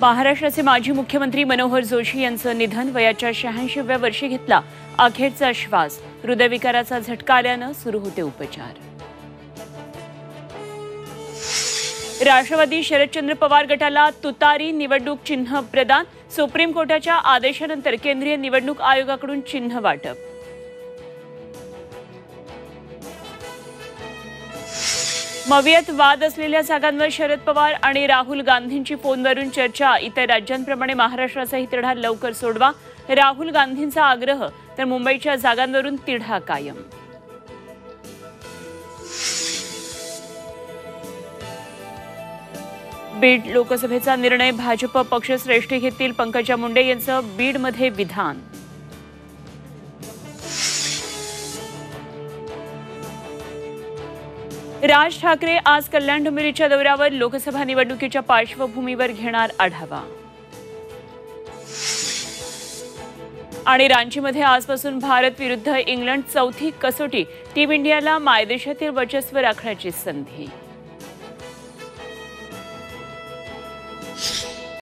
महाराष्ट्राचे माजी मुख्यमंत्री मनोहर जोशी यांचं निधन, वयाच्या 86व्या वर्षी घेतला अखेरचा श्वास। हृदयविकाराचा झटका आल्यानं सुरू होते उपचार। राष्ट्रवादी शरदचंद्र पवार गटाला तुतारी निवडणूक चिन्ह प्रदान, सुप्रीम कोर्टाच्या आदेशानंतर केंद्रीय निवडणूक आयोगाकडून चिन्ह वाटप। मवियात वाद असलेल्या जागांवर शरद पवार आणि राहुल गांधींची फोनवरून चर्चा। इतर राज्यांप्रमाणे महाराष्ट्राचाही तिढा लवकर सोडवा, राहुल गांधींचा आग्रह। तर मुंबईच्या जागांवरून तिढा कायम। बीड लोकसभेचा निर्णय भाजप पक्षश्रेष्ठी घेतील, पंकजा मुंडे यांचं बीडमध्ये विधान। राज ठाकरे आज कल्याण डोंबिवलीच्या दौऱ्यावर, लोकसभा निवडणुकीच्या पार्श्वभूमीवर घेणार आढावा। आणि रांचीमध्ये आजपासून भारत विरुद्ध इंग्लंड चौथी कसोटी, टीम इंडियाला मायदेशातील वर्चस्व राखण्याची संधी।